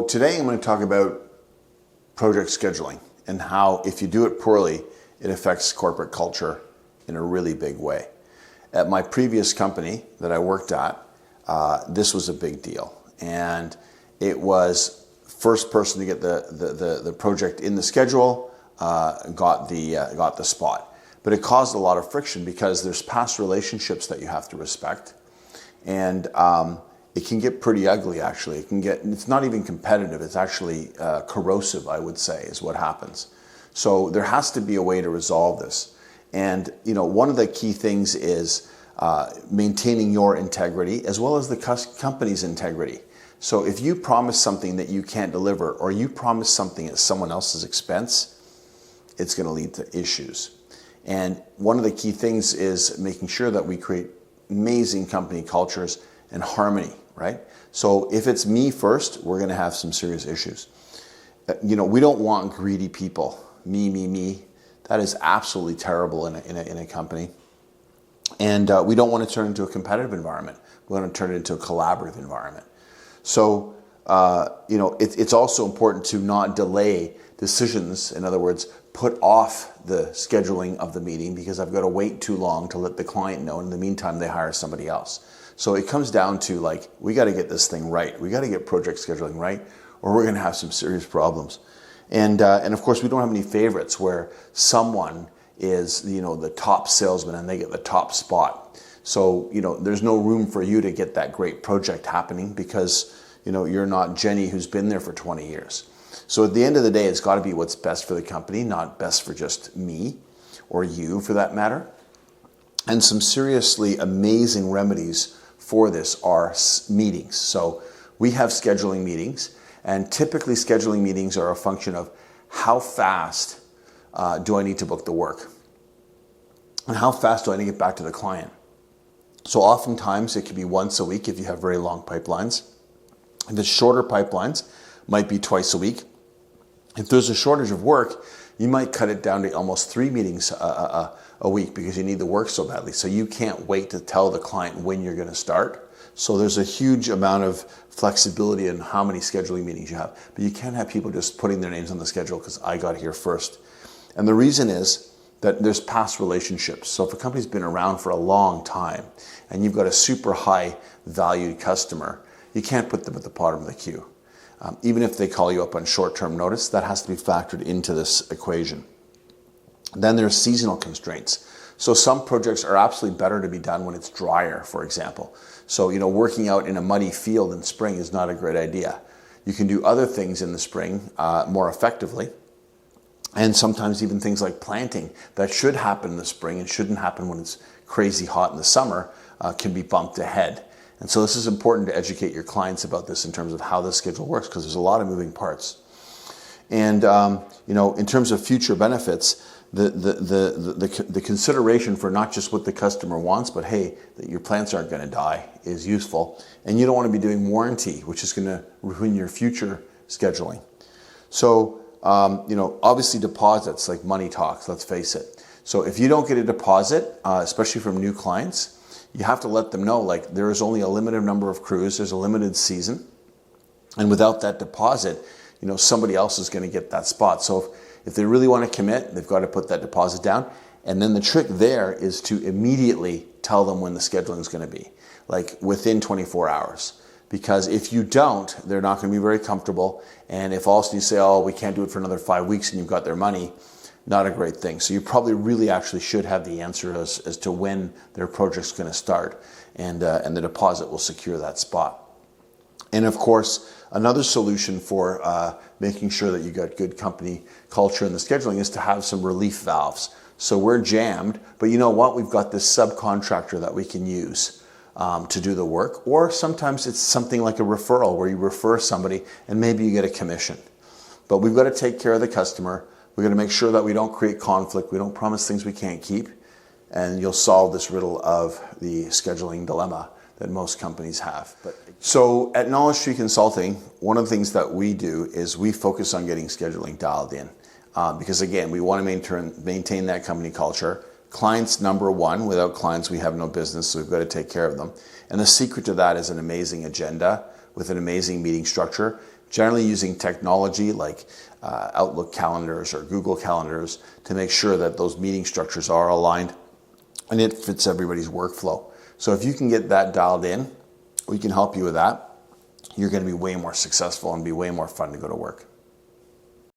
today I'm going to talk about project scheduling and how if you do it poorly, it affects corporate culture in a really big way. At my previous company that I worked at, this was a big deal. And it was first person to get the project in the schedule got the spot. But it caused a lot of friction because there's past relationships that you have to respect. And it can get pretty ugly, actually. It's not even competitive, it's actually corrosive, I would say, is what happens. So there has to be a way to resolve this. And one of the key things is maintaining your integrity as well as the company's integrity. So if you promise something that you can't deliver, or you promise something at someone else's expense, it's going to lead to issues. And one of the key things is making sure that we create amazing company cultures and harmony, right? So if it's me first, we're going to have some serious issues. We don't want greedy people. Me. That is absolutely terrible in a company. And we don't want to turn it into a competitive environment. We want to turn it into a collaborative environment. So, it's also important to not delay decisions. In other words, put off the scheduling of the meeting because I've got to wait too long to let the client know. In the meantime, they hire somebody else. So it comes down to we got to get this thing right. We got to get project scheduling right, or we're going to have some serious problems. And of course, we don't have any favorites where someone is the top salesman and they get the top spot. So there's no room for you to get that great project happening because you're not Jenny who's been there for 20 years. So at the end of the day, it's got to be what's best for the company, not best for just me or you for that matter. And some seriously amazing remedies for this are meetings. So we have scheduling meetings, and typically scheduling meetings are a function of how fast do I need to book the work? And how fast do I need to get back to the client? So oftentimes it can be once a week if you have very long pipelines. If it's shorter pipelines, might be twice a week. If there's a shortage of work, you might cut it down to almost 3 meetings a week because you need the work so badly. So you can't wait to tell the client when you're going to start. So there's a huge amount of flexibility in how many scheduling meetings you have. But you can't have people just putting their names on the schedule because I got here first. And the reason is that there's past relationships. So if a company's been around for a long time and you've got a super high valued customer, you can't put them at the bottom of the queue. Even if they call you up on short-term notice, that has to be factored into this equation. Then there's seasonal constraints. So some projects are absolutely better to be done when it's drier, for example. So, working out in a muddy field in spring is not a great idea. You can do other things in the spring more effectively. And sometimes even things like planting that should happen in the spring and shouldn't happen when it's crazy hot in the summer can be bumped ahead. And so this is important to educate your clients about this in terms of how the schedule works because there's a lot of moving parts. And, in terms of future benefits, the consideration for not just what the customer wants, but hey, that your plants aren't going to die is useful. And you don't want to be doing warranty, which is going to ruin your future scheduling. So, obviously deposits, like money talks, let's face it. So if you don't get a deposit, especially from new clients, you have to let them know, there is only a limited number of crews, there's a limited season, and without that deposit, somebody else is going to get that spot. So if they really want to commit, they've got to put that deposit down. And then the trick there is to immediately tell them when the scheduling is going to be, within 24 hours. Because if you don't, they're not going to be very comfortable. And if also you say, we can't do it for another 5 weeks and you've got their money, not a great thing. So you probably really actually should have the answer as to when their project's going to start. And the deposit will secure that spot. And of course, another solution for making sure that you got good company culture in the scheduling is to have some relief valves. So we're jammed, but you know what? We've got this subcontractor that we can use to do the work. Or sometimes it's something like a referral where you refer somebody and maybe you get a commission. But we've got to take care of the customer. We've got to make sure that we don't create conflict. We don't promise things we can't keep. And you'll solve this riddle of the scheduling dilemma that most companies have. So at Knowledge Tree Consulting, one of the things that we do is we focus on getting scheduling dialed in. Because again, we want to maintain that company culture. Clients number one. Without clients, we have no business, so we've got to take care of them. And the secret to that is an amazing agenda with an amazing meeting structure generally using technology like Outlook calendars or Google calendars to make sure that those meeting structures are aligned and it fits everybody's workflow. So if you can get that dialed in, we can help you with that. You're going to be way more successful and be way more fun to go to work.